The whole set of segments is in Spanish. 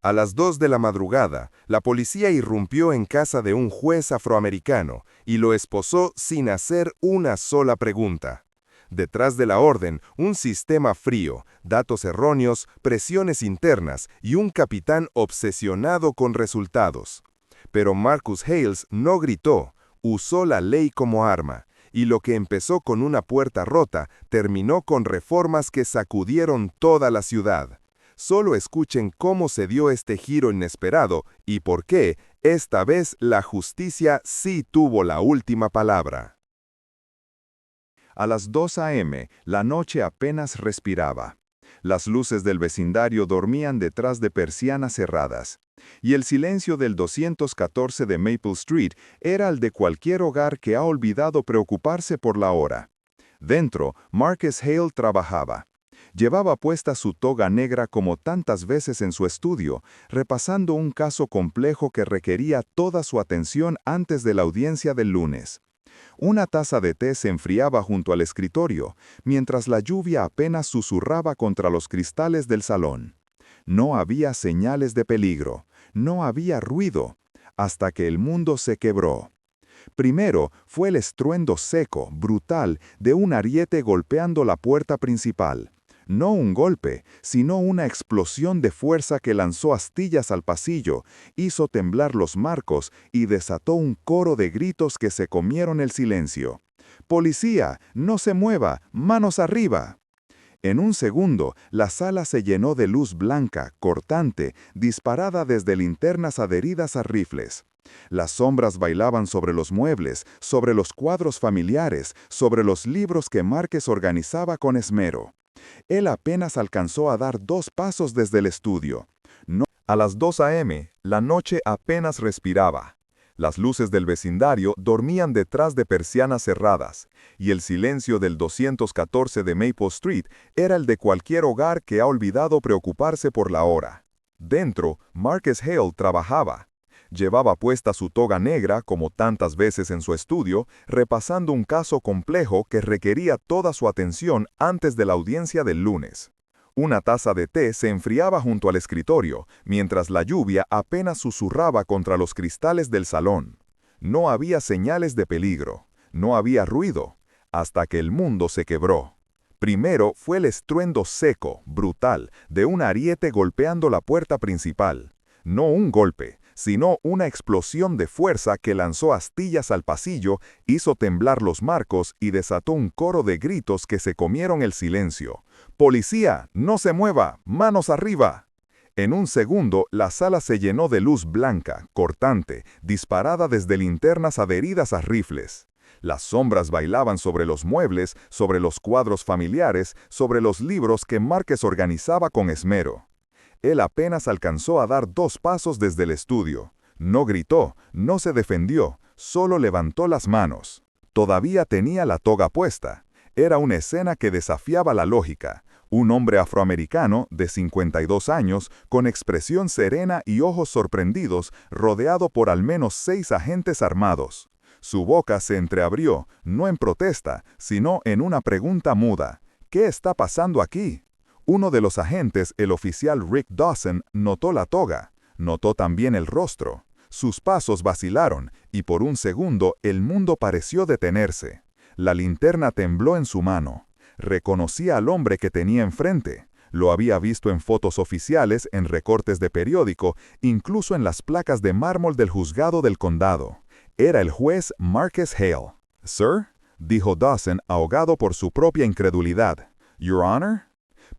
A las 2 de la madrugada, la policía irrumpió en casa de un juez afroamericano y lo esposó sin hacer una sola pregunta. Detrás de la orden, un sistema frío, datos erróneos, presiones internas y un capitán obsesionado con resultados. Pero Marcus Hales no gritó, usó la ley como arma, y lo que empezó con una puerta rota terminó con reformas que sacudieron toda la ciudad. Solo escuchen cómo se dio este giro inesperado y por qué, esta vez, la justicia sí tuvo la última palabra. A las 2 a.m., la noche apenas respiraba. Las luces del vecindario dormían detrás de persianas cerradas, y el silencio del 214 de Maple Street era el de cualquier hogar que ha olvidado preocuparse por la hora. Dentro, Marcus Hale trabajaba. Llevaba puesta su toga negra como tantas veces en su estudio, repasando un caso complejo que requería toda su atención antes de la audiencia del lunes. Una taza de té se enfriaba junto al escritorio, mientras la lluvia apenas susurraba contra los cristales del salón. No había señales de peligro, no había ruido, hasta que el mundo se quebró. Primero fue el estruendo seco, brutal, de un ariete golpeando la puerta principal. No un golpe, sino una explosión de fuerza que lanzó astillas al pasillo, hizo temblar los marcos y desató un coro de gritos que se comieron el silencio. «¡Policía! ¡No se mueva! ¡Manos arriba!». En un segundo, la sala se llenó de luz blanca, cortante, disparada desde linternas adheridas a rifles. Las sombras bailaban sobre los muebles, sobre los cuadros familiares, sobre los libros que Marcus organizaba con esmero. Él apenas alcanzó a dar 2 pasos desde el estudio. A las 2 a.m., la noche apenas respiraba. Las luces del vecindario dormían detrás de persianas cerradas, y el silencio del 214 de Maple Street era el de cualquier hogar que ha olvidado preocuparse por la hora. Dentro, Marcus Hale trabajaba. Llevaba puesta su toga negra, como tantas veces en su estudio, repasando un caso complejo que requería toda su atención antes de la audiencia del lunes. Una taza de té se enfriaba junto al escritorio, mientras la lluvia apenas susurraba contra los cristales del salón. No había señales de peligro, no había ruido, hasta que el mundo se quebró. Primero fue el estruendo seco, brutal, de un ariete golpeando la puerta principal. No un golpe, sino una explosión de fuerza que lanzó astillas al pasillo, hizo temblar los marcos y desató un coro de gritos que se comieron el silencio. «¡Policía! ¡No se mueva! ¡Manos arriba!». En un segundo, la sala se llenó de luz blanca, cortante, disparada desde linternas adheridas a rifles. Las sombras bailaban sobre los muebles, sobre los cuadros familiares, sobre los libros que Marcus organizaba con esmero. Él apenas alcanzó a dar 2 pasos desde el estudio. No gritó, no se defendió, solo levantó las manos. Todavía tenía la toga puesta. Era una escena que desafiaba la lógica. Un hombre afroamericano, de 52 años, con expresión serena y ojos sorprendidos, rodeado por al menos 6 agentes armados. Su boca se entreabrió, no en protesta, sino en una pregunta muda. ¿Qué está pasando aquí? Uno de los agentes, el oficial Rick Dawson, notó la toga, notó también el rostro. Sus pasos vacilaron, y por un segundo el mundo pareció detenerse. La linterna tembló en su mano. Reconocía al hombre que tenía enfrente. Lo había visto en fotos oficiales, en recortes de periódico, incluso en las placas de mármol del juzgado del condado. Era el juez Marcus Hale. «¿Sir?», dijo Dawson, ahogado por su propia incredulidad. «Your Honor».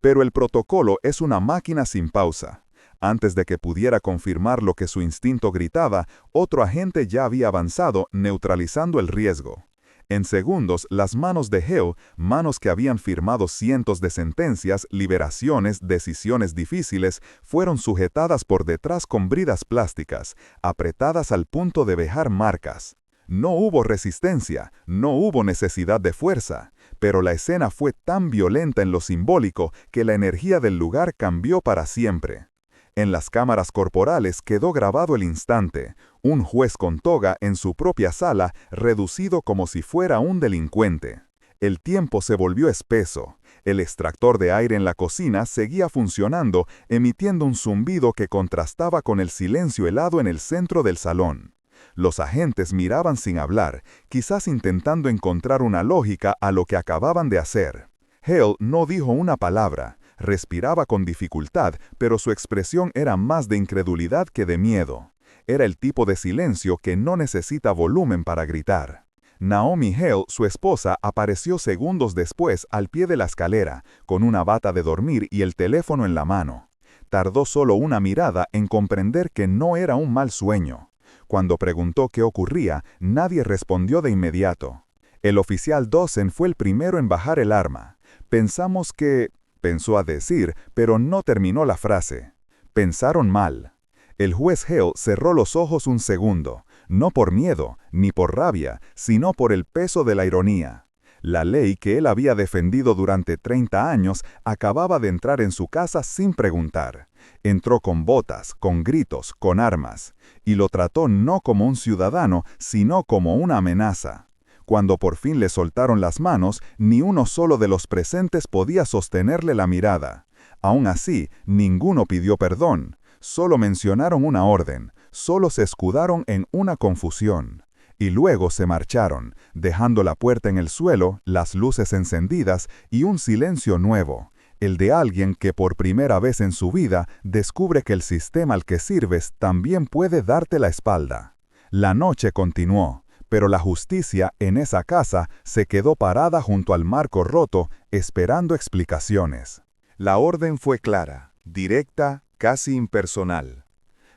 Pero el protocolo es una máquina sin pausa. Antes de que pudiera confirmar lo que su instinto gritaba, otro agente ya había avanzado, neutralizando el riesgo. En segundos, las manos de Hale, manos que habían firmado cientos de sentencias, liberaciones, decisiones difíciles, fueron sujetadas por detrás con bridas plásticas, apretadas al punto de dejar marcas. No hubo resistencia, no hubo necesidad de fuerza, pero la escena fue tan violenta en lo simbólico que la energía del lugar cambió para siempre. En las cámaras corporales quedó grabado el instante, un juez con toga en su propia sala, reducido como si fuera un delincuente. El tiempo se volvió espeso. El extractor de aire en la cocina seguía funcionando, emitiendo un zumbido que contrastaba con el silencio helado en el centro del salón. Los agentes miraban sin hablar, quizás intentando encontrar una lógica a lo que acababan de hacer. Hale no dijo una palabra. Respiraba con dificultad, pero su expresión era más de incredulidad que de miedo. Era el tipo de silencio que no necesita volumen para gritar. Naomi Hale, su esposa, apareció segundos después al pie de la escalera, con una bata de dormir y el teléfono en la mano. Tardó solo una mirada en comprender que no era un mal sueño. Cuando preguntó qué ocurría, nadie respondió de inmediato. El oficial Dawson fue el primero en bajar el arma. Pensamos que... pensó a decir, pero no terminó la frase. Pensaron mal. El juez Hale cerró los ojos un segundo, no por miedo, ni por rabia, sino por el peso de la ironía. La ley que él había defendido durante 30 años acababa de entrar en su casa sin preguntar. Entró con botas, con gritos, con armas, y lo trató no como un ciudadano, sino como una amenaza. Cuando por fin le soltaron las manos, ni uno solo de los presentes podía sostenerle la mirada. Aún así, ninguno pidió perdón. Solo mencionaron una orden, solo se escudaron en una confusión. Y luego se marcharon, dejando la puerta en el suelo, las luces encendidas y un silencio nuevo, el de alguien que por primera vez en su vida descubre que el sistema al que sirves también puede darte la espalda. La noche continuó, pero la justicia en esa casa se quedó parada junto al marco roto, esperando explicaciones. La orden fue clara, directa, casi impersonal.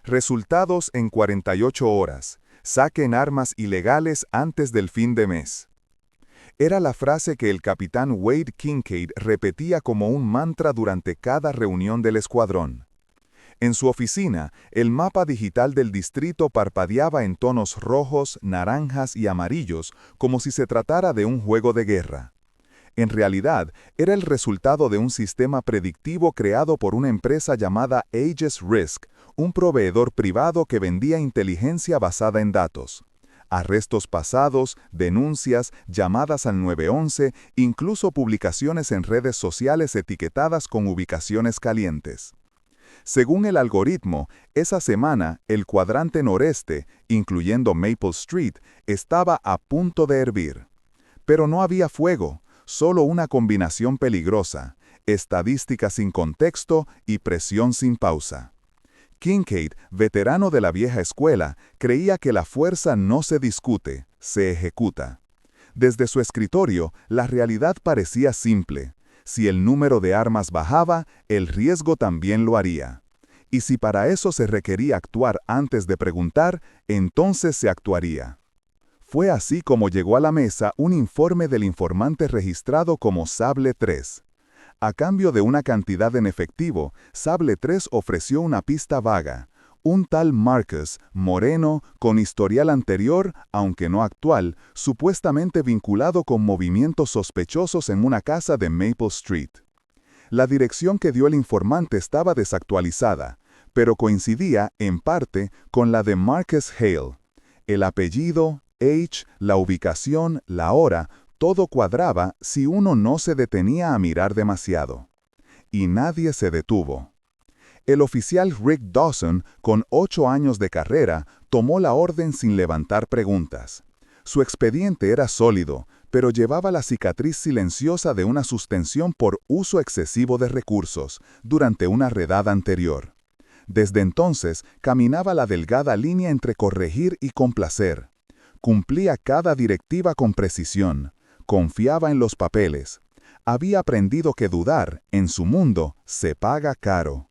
Resultados en 48 horas. Saquen armas ilegales antes del fin de mes. Era la frase que el capitán Wade Kincaid repetía como un mantra durante cada reunión del escuadrón. En su oficina, el mapa digital del distrito parpadeaba en tonos rojos, naranjas y amarillos, como si se tratara de un juego de guerra. En realidad, era el resultado de un sistema predictivo creado por una empresa llamada Aegis Risk, un proveedor privado que vendía inteligencia basada en datos. Arrestos pasados, denuncias, llamadas al 911, incluso publicaciones en redes sociales etiquetadas con ubicaciones calientes. Según el algoritmo, esa semana el cuadrante noreste, incluyendo Maple Street, estaba a punto de hervir. Pero no había fuego. Solo una combinación peligrosa, estadística sin contexto y presión sin pausa. Kincaid, veterano de la vieja escuela, creía que la fuerza no se discute, se ejecuta. Desde su escritorio, la realidad parecía simple. Si el número de armas bajaba, el riesgo también lo haría. Y si para eso se requería actuar antes de preguntar, entonces se actuaría. Fue así como llegó a la mesa un informe del informante registrado como Sable 3. A cambio de una cantidad en efectivo, Sable 3 ofreció una pista vaga. Un tal Marcus, moreno, con historial anterior, aunque no actual, supuestamente vinculado con movimientos sospechosos en una casa de Maple Street. La dirección que dio el informante estaba desactualizada, pero coincidía, en parte, con la de Marcus Hale. El apellido, H, la ubicación, la hora, todo cuadraba si uno no se detenía a mirar demasiado. Y nadie se detuvo. El oficial Rick Dawson, con 8 años de carrera, tomó la orden sin levantar preguntas. Su expediente era sólido, pero llevaba la cicatriz silenciosa de una suspensión por uso excesivo de recursos durante una redada anterior. Desde entonces, caminaba la delgada línea entre corregir y complacer. Cumplía cada directiva con precisión. Confiaba en los papeles. Había aprendido que dudar, en su mundo, se paga caro.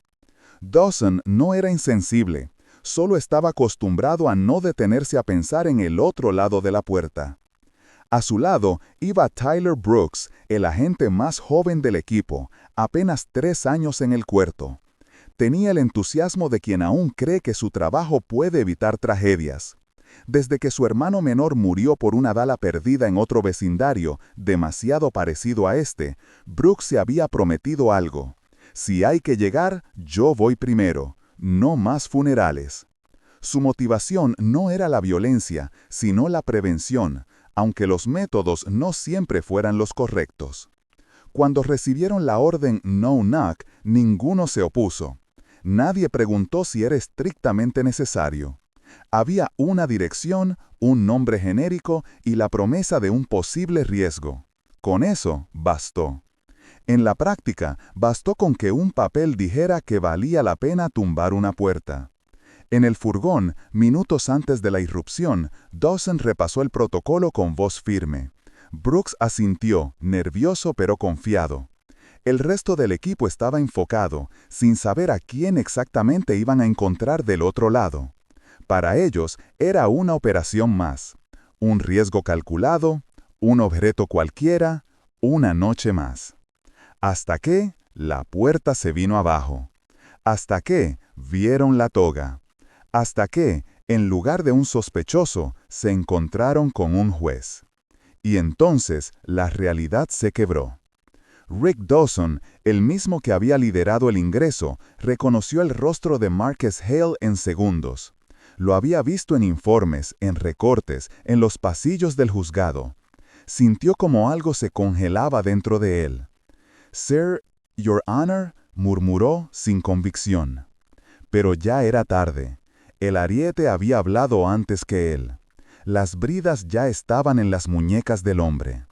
Dawson no era insensible, solo estaba acostumbrado a no detenerse a pensar en el otro lado de la puerta. A su lado iba Tyler Brooks, el agente más joven del equipo, apenas 3 años en el cuerpo. Tenía el entusiasmo de quien aún cree que su trabajo puede evitar tragedias. Desde que su hermano menor murió por una bala perdida en otro vecindario, demasiado parecido a este, Brooks se había prometido algo. Si hay que llegar, yo voy primero. No más funerales. Su motivación no era la violencia, sino la prevención, aunque los métodos no siempre fueran los correctos. Cuando recibieron la orden No Knock, ninguno se opuso. Nadie preguntó si era estrictamente necesario. Había una dirección, un nombre genérico y la promesa de un posible riesgo. Con eso bastó. En la práctica, bastó con que un papel dijera que valía la pena tumbar una puerta. En el furgón, minutos antes de la irrupción, Dawson repasó el protocolo con voz firme. Brooks asintió, nervioso pero confiado. El resto del equipo estaba enfocado, sin saber a quién exactamente iban a encontrar del otro lado. Para ellos, era una operación más. Un riesgo calculado, un objeto cualquiera, una noche más. Hasta que la puerta se vino abajo. Hasta que vieron la toga. Hasta que, en lugar de un sospechoso, se encontraron con un juez. Y entonces la realidad se quebró. Rick Dawson, el mismo que había liderado el ingreso, reconoció el rostro de Marcus Hale en segundos. Lo había visto en informes, en recortes, en los pasillos del juzgado. Sintió como algo se congelaba dentro de él. «Sir, Your Honor», murmuró sin convicción. Pero ya era tarde. El ariete había hablado antes que él. Las bridas ya estaban en las muñecas del hombre.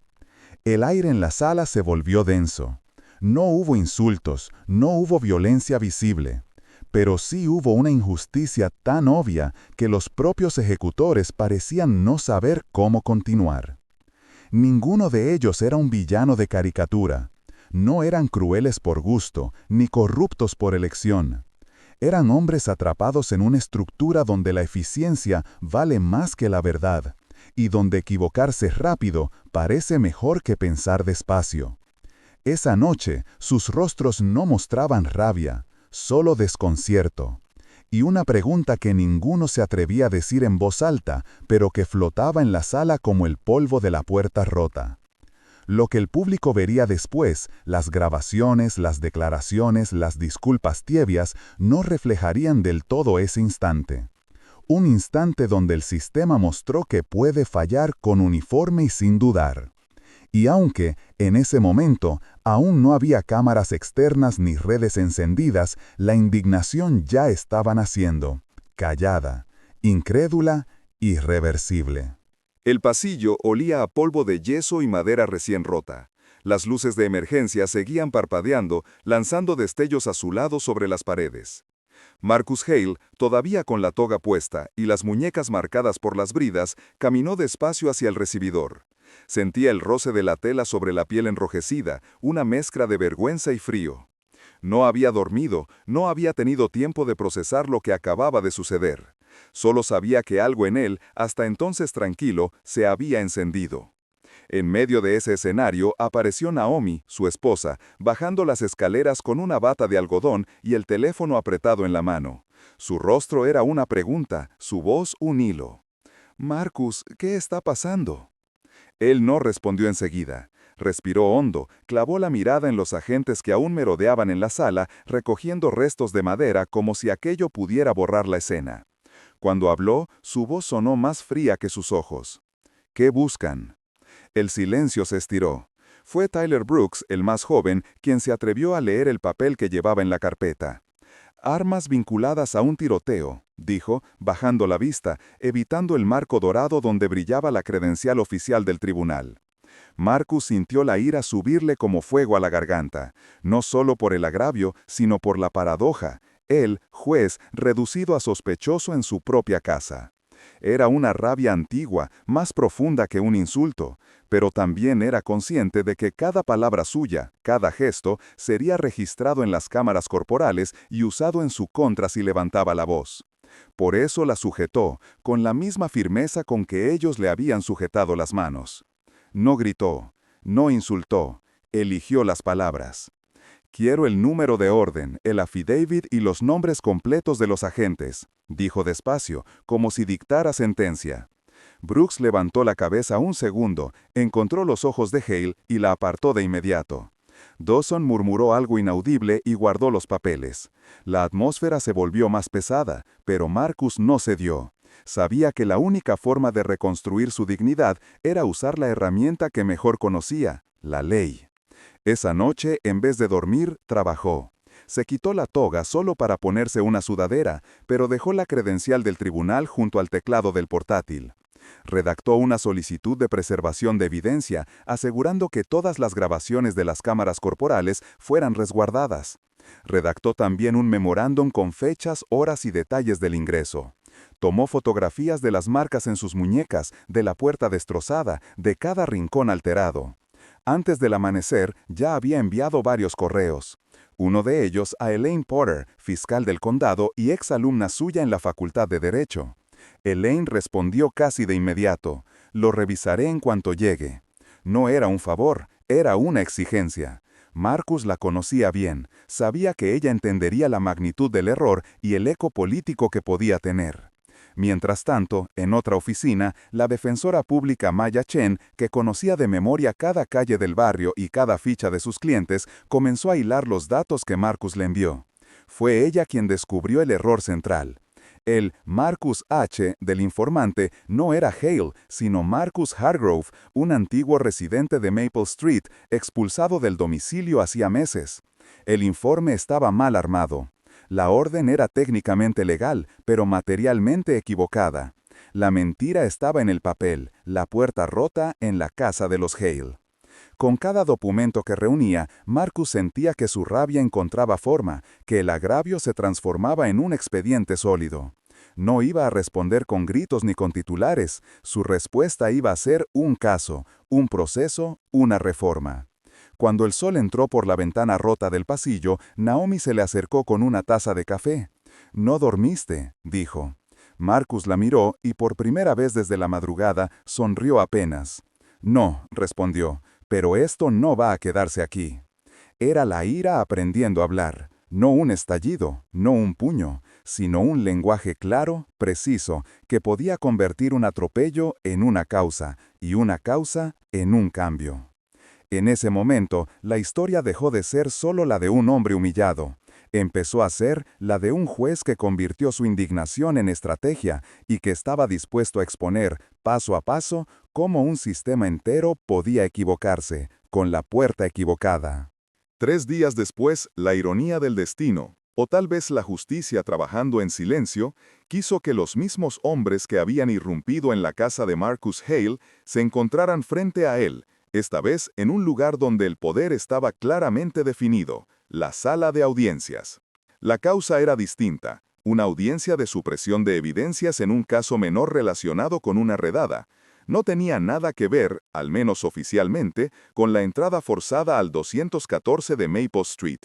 El aire en la sala se volvió denso. No hubo insultos, no hubo violencia visible. Pero sí hubo una injusticia tan obvia que los propios ejecutores parecían no saber cómo continuar. Ninguno de ellos era un villano de caricatura. No eran crueles por gusto, ni corruptos por elección. Eran hombres atrapados en una estructura donde la eficiencia vale más que la verdad, y donde equivocarse rápido parece mejor que pensar despacio. Esa noche, sus rostros no mostraban rabia, solo desconcierto. Y una pregunta que ninguno se atrevía a decir en voz alta, pero que flotaba en la sala como el polvo de la puerta rota. Lo que el público vería después, las grabaciones, las declaraciones, las disculpas tibias, no reflejarían del todo ese instante. Un instante donde el sistema mostró que puede fallar con uniforme y sin dudar. Y aunque, en ese momento, aún no había cámaras externas ni redes encendidas, la indignación ya estaba naciendo, callada, incrédula, irreversible. El pasillo olía a polvo de yeso y madera recién rota. Las luces de emergencia seguían parpadeando, lanzando destellos azulados sobre las paredes. Marcus Hale, todavía con la toga puesta y las muñecas marcadas por las bridas, caminó despacio hacia el recibidor. Sentía el roce de la tela sobre la piel enrojecida, una mezcla de vergüenza y frío. No había dormido, no había tenido tiempo de procesar lo que acababa de suceder. Solo sabía que algo en él, hasta entonces tranquilo, se había encendido. En medio de ese escenario apareció Naomi, su esposa, bajando las escaleras con una bata de algodón y el teléfono apretado en la mano. Su rostro era una pregunta, su voz un hilo. «Marcus, ¿qué está pasando?» Él no respondió enseguida. Respiró hondo, clavó la mirada en los agentes que aún merodeaban en la sala, recogiendo restos de madera como si aquello pudiera borrar la escena. Cuando habló, su voz sonó más fría que sus ojos. «¿Qué buscan?» El silencio se estiró. Fue Tyler Brooks, el más joven, quien se atrevió a leer el papel que llevaba en la carpeta. «Armas vinculadas a un tiroteo», dijo, bajando la vista, evitando el marco dorado donde brillaba la credencial oficial del tribunal. Marcus sintió la ira subirle como fuego a la garganta, no solo por el agravio, sino por la paradoja. Él, juez, reducido a sospechoso en su propia casa. Era una rabia antigua, más profunda que un insulto, pero también era consciente de que cada palabra suya, cada gesto, sería registrado en las cámaras corporales y usado en su contra si levantaba la voz. Por eso la sujetó, con la misma firmeza con que ellos le habían sujetado las manos. No gritó, no insultó, eligió las palabras. «Quiero el número de orden, el affidavit y los nombres completos de los agentes», dijo despacio, como si dictara sentencia. Brooks levantó la cabeza un segundo, encontró los ojos de Hale y la apartó de inmediato. Dawson murmuró algo inaudible y guardó los papeles. La atmósfera se volvió más pesada, pero Marcus no cedió. Sabía que la única forma de reconstruir su dignidad era usar la herramienta que mejor conocía, la ley. Esa noche, en vez de dormir, trabajó. Se quitó la toga solo para ponerse una sudadera, pero dejó la credencial del tribunal junto al teclado del portátil. Redactó una solicitud de preservación de evidencia, asegurando que todas las grabaciones de las cámaras corporales fueran resguardadas. Redactó también un memorándum con fechas, horas y detalles del ingreso. Tomó fotografías de las marcas en sus muñecas, de la puerta destrozada, de cada rincón alterado. Antes del amanecer, ya había enviado varios correos. Uno de ellos a Elaine Potter, fiscal del condado y exalumna suya en la Facultad de Derecho. Elaine respondió casi de inmediato: «Lo revisaré en cuanto llegue». No era un favor, era una exigencia. Marcus la conocía bien, sabía que ella entendería la magnitud del error y el eco político que podía tener. Mientras tanto, en otra oficina, la defensora pública Maya Chen, que conocía de memoria cada calle del barrio y cada ficha de sus clientes, comenzó a hilar los datos que Marcus le envió. Fue ella quien descubrió el error central. El Marcus H. del informante no era Hale, sino Marcus Hargrove, un antiguo residente de Maple Street, expulsado del domicilio hacía meses. El informe estaba mal armado. La orden era técnicamente legal, pero materialmente equivocada. La mentira estaba en el papel, la puerta rota en la casa de los Hale. Con cada documento que reunía, Marcus sentía que su rabia encontraba forma, que el agravio se transformaba en un expediente sólido. No iba a responder con gritos ni con titulares, su respuesta iba a ser un caso, un proceso, una reforma. Cuando el sol entró por la ventana rota del pasillo, Naomi se le acercó con una taza de café. «¿No dormiste?», dijo. Marcus la miró y por primera vez desde la madrugada sonrió apenas. «No», respondió, «pero esto no va a quedarse aquí». Era la ira aprendiendo a hablar, no un estallido, no un puño, sino un lenguaje claro, preciso, que podía convertir un atropello en una causa, y una causa en un cambio. En ese momento, la historia dejó de ser solo la de un hombre humillado. Empezó a ser la de un juez que convirtió su indignación en estrategia y que estaba dispuesto a exponer, paso a paso, cómo un sistema entero podía equivocarse, con la puerta equivocada. 3 días después, la ironía del destino, o tal vez la justicia trabajando en silencio, quiso que los mismos hombres que habían irrumpido en la casa de Marcus Hale se encontraran frente a él, esta vez en un lugar donde el poder estaba claramente definido, la sala de audiencias. La causa era distinta, una audiencia de supresión de evidencias en un caso menor relacionado con una redada. No tenía nada que ver, al menos oficialmente, con la entrada forzada al 214 de Maple Street.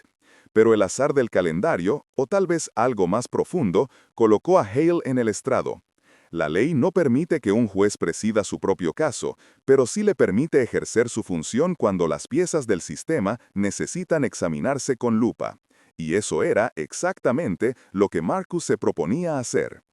Pero el azar del calendario, o tal vez algo más profundo, colocó a Hale en el estrado. La ley no permite que un juez presida su propio caso, pero sí le permite ejercer su función cuando las piezas del sistema necesitan examinarse con lupa. Y eso era exactamente lo que Marcus se proponía hacer.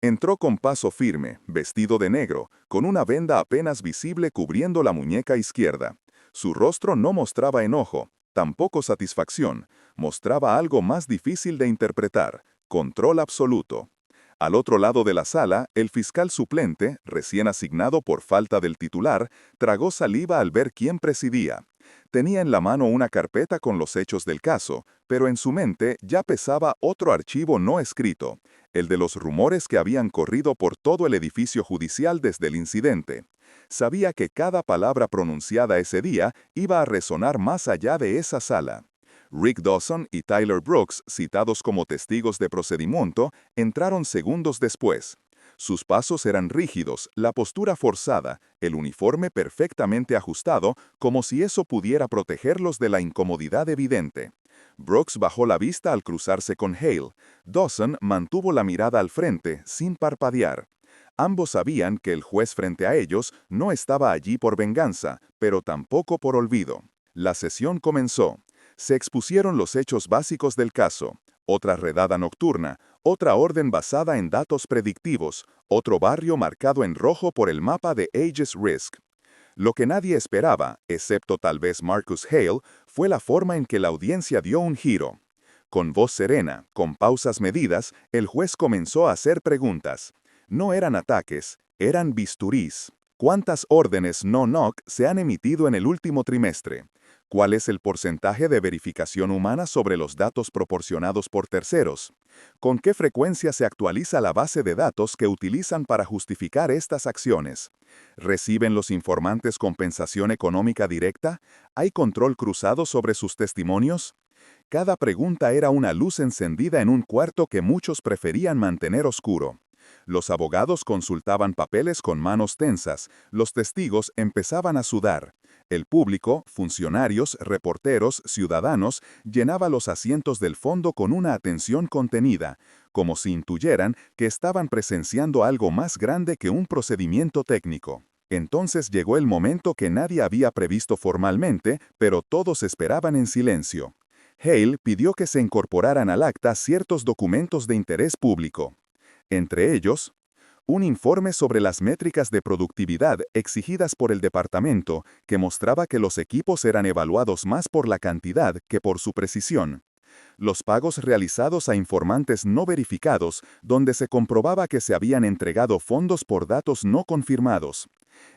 Entró con paso firme, vestido de negro, con una venda apenas visible cubriendo la muñeca izquierda. Su rostro no mostraba enojo, tampoco satisfacción, mostraba algo más difícil de interpretar: control absoluto. Al otro lado de la sala, el fiscal suplente, recién asignado por falta del titular, tragó saliva al ver quién presidía. Tenía en la mano una carpeta con los hechos del caso, pero en su mente ya pesaba otro archivo no escrito, el de los rumores que habían corrido por todo el edificio judicial desde el incidente. Sabía que cada palabra pronunciada ese día iba a resonar más allá de esa sala. Rick Dawson y Tyler Brooks, citados como testigos de procedimiento, entraron segundos después. Sus pasos eran rígidos, la postura forzada, el uniforme perfectamente ajustado, como si eso pudiera protegerlos de la incomodidad evidente. Brooks bajó la vista al cruzarse con Hale. Dawson mantuvo la mirada al frente, sin parpadear. Ambos sabían que el juez frente a ellos no estaba allí por venganza, pero tampoco por olvido. La sesión comenzó. Se expusieron los hechos básicos del caso: otra redada nocturna, otra orden basada en datos predictivos, otro barrio marcado en rojo por el mapa de Aegis Risk. Lo que nadie esperaba, excepto tal vez Marcus Hale, fue la forma en que la audiencia dio un giro. Con voz serena, con pausas medidas, el juez comenzó a hacer preguntas. No eran ataques, eran bisturís. ¿Cuántas órdenes no-knock se han emitido en el último trimestre? ¿Cuál es el porcentaje de verificación humana sobre los datos proporcionados por terceros? ¿Con qué frecuencia se actualiza la base de datos que utilizan para justificar estas acciones? ¿Reciben los informantes compensación económica directa? ¿Hay control cruzado sobre sus testimonios? Cada pregunta era una luz encendida en un cuarto que muchos preferían mantener oscuro. Los abogados consultaban papeles con manos tensas, los testigos empezaban a sudar. El público, funcionarios, reporteros, ciudadanos, llenaba los asientos del fondo con una atención contenida, como si intuyeran que estaban presenciando algo más grande que un procedimiento técnico. Entonces llegó el momento que nadie había previsto formalmente, pero todos esperaban en silencio. Hale pidió que se incorporaran al acta ciertos documentos de interés público. Entre ellos, un informe sobre las métricas de productividad exigidas por el departamento que mostraba que los equipos eran evaluados más por la cantidad que por su precisión. Los pagos realizados a informantes no verificados, donde se comprobaba que se habían entregado fondos por datos no confirmados.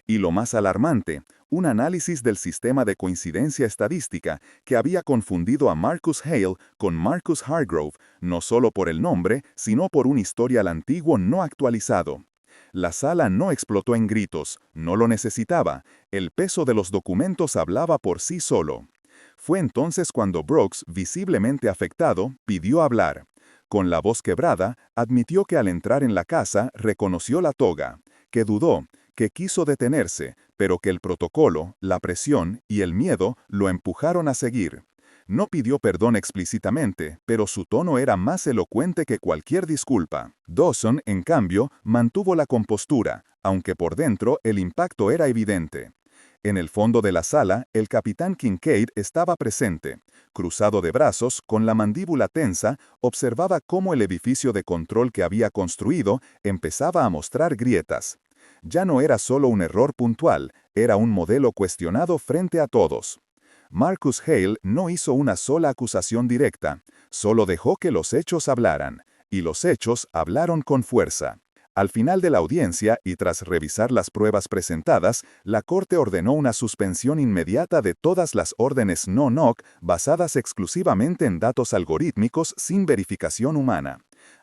Y lo más alarmante, un análisis del sistema de coincidencia estadística que había confundido a Marcus Hale con Marcus Hargrove, no solo por el nombre, sino por un historial antiguo no actualizado. La sala no explotó en gritos, no lo necesitaba, el peso de los documentos hablaba por sí solo. Fue entonces cuando Brooks, visiblemente afectado, pidió hablar. Con la voz quebrada, admitió que al entrar en la casa reconoció la toga, que dudó, que quiso detenerse, pero que el protocolo, la presión y el miedo lo empujaron a seguir. No pidió perdón explícitamente, pero su tono era más elocuente que cualquier disculpa. Dawson, en cambio, mantuvo la compostura, aunque por dentro el impacto era evidente. En el fondo de la sala, el capitán Kincaid estaba presente. Cruzado de brazos, con la mandíbula tensa, observaba cómo el edificio de control que había construido empezaba a mostrar grietas. Ya no era solo un error puntual, era un modelo cuestionado frente a todos. Marcus Hale no hizo una sola acusación directa, solo dejó que los hechos hablaran, y los hechos hablaron con fuerza. Al final de la audiencia, y tras revisar las pruebas presentadas, la Corte ordenó una suspensión inmediata de todas las órdenes no-knock basadas exclusivamente en datos algorítmicos sin verificación humana.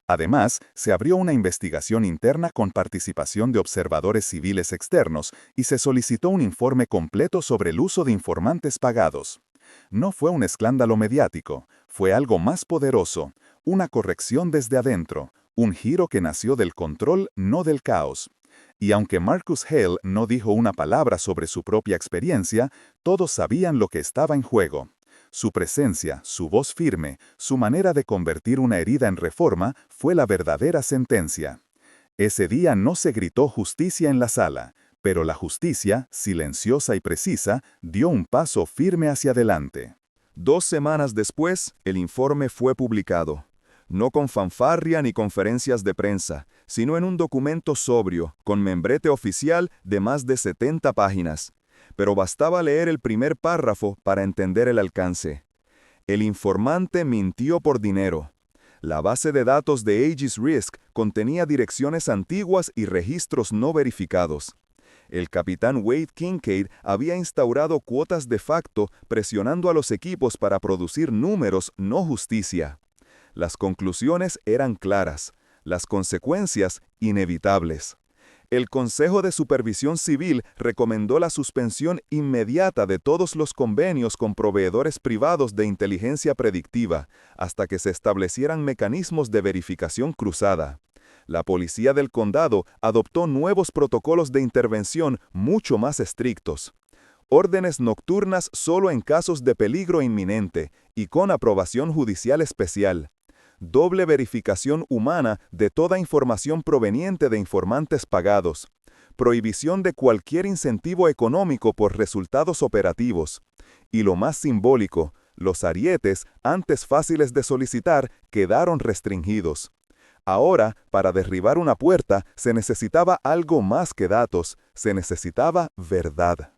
Además, se abrió una investigación interna con participación de observadores civiles externos y se solicitó un informe completo sobre el uso de informantes pagados. No fue un escándalo mediático, fue algo más poderoso, una corrección desde adentro, un giro que nació del control, no del caos. Y aunque Marcus Hale no dijo una palabra sobre su propia experiencia, todos sabían lo que estaba en juego. Su presencia, su voz firme, su manera de convertir una herida en reforma fue la verdadera sentencia. Ese día no se gritó justicia en la sala, pero la justicia, silenciosa y precisa, dio un paso firme hacia adelante. 2 semanas después, el informe fue publicado. No con fanfarria ni conferencias de prensa, sino en un documento sobrio, con membrete oficial de más de 70 páginas. Pero bastaba leer el primer párrafo para entender el alcance. El informante mintió por dinero. La base de datos de Aegis Risk contenía direcciones antiguas y registros no verificados. El capitán Wade Kincaid había instaurado cuotas de facto presionando a los equipos para producir números, no justicia. Las conclusiones eran claras, las consecuencias inevitables. El Consejo de Supervisión Civil recomendó la suspensión inmediata de todos los convenios con proveedores privados de inteligencia predictiva, hasta que se establecieran mecanismos de verificación cruzada. La policía del condado adoptó nuevos protocolos de intervención mucho más estrictos. Órdenes nocturnas solo en casos de peligro inminente y con aprobación judicial especial. Doble verificación humana de toda información proveniente de informantes pagados. Prohibición de cualquier incentivo económico por resultados operativos. Y lo más simbólico, los arietes, antes fáciles de solicitar, quedaron restringidos. Ahora, para derribar una puerta, se necesitaba algo más que datos, se necesitaba verdad.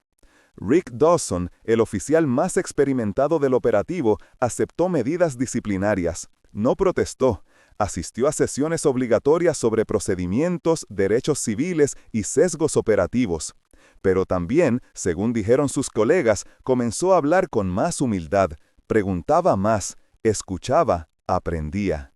Rick Dawson, el oficial más experimentado del operativo, aceptó medidas disciplinarias. No protestó, Asistió a sesiones obligatorias sobre procedimientos, derechos civiles y sesgos operativos. Pero también, según dijeron sus colegas, comenzó a hablar con más humildad, preguntaba más, escuchaba, aprendía.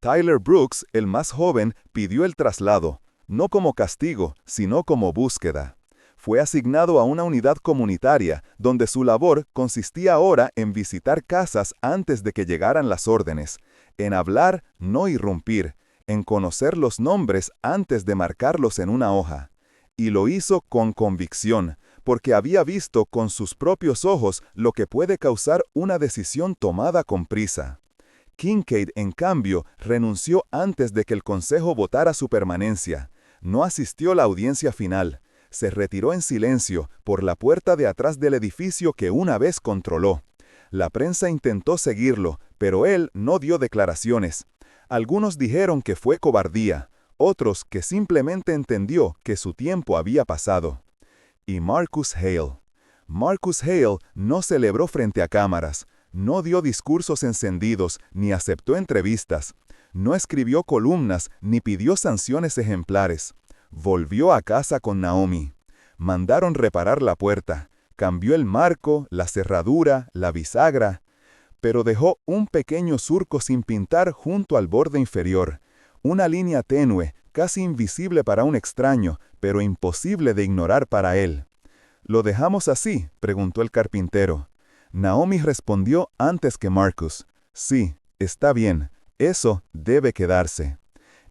Tyler Brooks, el más joven, pidió el traslado, no como castigo, sino como búsqueda. Fue asignado a una unidad comunitaria, donde su labor consistía ahora en visitar casas antes de que llegaran las órdenes, en hablar, no irrumpir, en conocer los nombres antes de marcarlos en una hoja. Y lo hizo con convicción, porque había visto con sus propios ojos lo que puede causar una decisión tomada con prisa. Kincaid, en cambio, renunció antes de que el Consejo votara su permanencia. No asistió a la audiencia final. Se retiró en silencio por la puerta de atrás del edificio que una vez controló. La prensa intentó seguirlo, pero él no dio declaraciones. Algunos dijeron que fue cobardía, otros que simplemente entendió que su tiempo había pasado. Y Marcus Hale. Marcus Hale no celebró frente a cámaras, no dio discursos encendidos, ni aceptó entrevistas. No escribió columnas, ni pidió sanciones ejemplares. Volvió a casa con Naomi. Mandaron reparar la puerta. Cambió el marco, la cerradura, la bisagra. Pero dejó un pequeño surco sin pintar junto al borde inferior. Una línea tenue, casi invisible para un extraño, pero imposible de ignorar para él. ¿Lo dejamos así?, preguntó el carpintero. Naomi respondió antes que Marcus. Sí, está bien. Eso debe quedarse.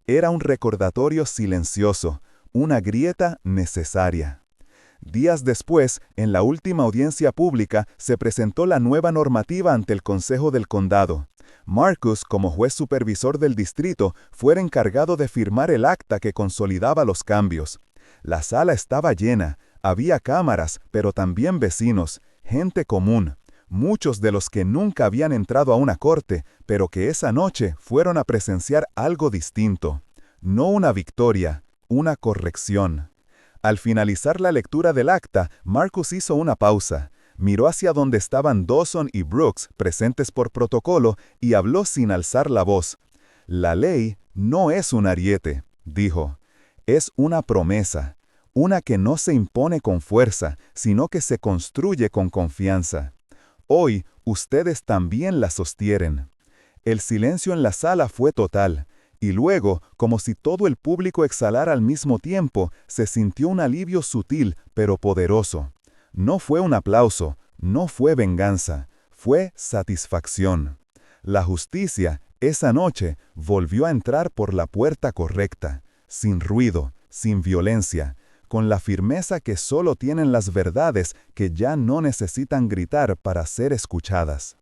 Era un recordatorio silencioso, una grieta necesaria. Días después, en la última audiencia pública, se presentó la nueva normativa ante el Consejo del Condado. Marcus, como juez supervisor del distrito, fue encargado de firmar el acta que consolidaba los cambios. La sala estaba llena, había cámaras, pero también vecinos, gente común, muchos de los que nunca habían entrado a una corte, pero que esa noche fueron a presenciar algo distinto. No una victoria, una corrección. Al finalizar la lectura del acta, Marcus hizo una pausa, miró hacia donde estaban Dawson y Brooks, presentes por protocolo, y habló sin alzar la voz. La ley no es un ariete, dijo. Es una promesa, una que no se impone con fuerza, sino que se construye con confianza. Hoy, ustedes también la sostienen. El silencio en la sala fue total. Y luego, como si todo el público exhalara al mismo tiempo, se sintió un alivio sutil, pero poderoso. No fue un aplauso, no fue venganza, fue satisfacción. La justicia, esa noche, volvió a entrar por la puerta correcta, sin ruido, sin violencia, con la firmeza que solo tienen las verdades que ya no necesitan gritar para ser escuchadas.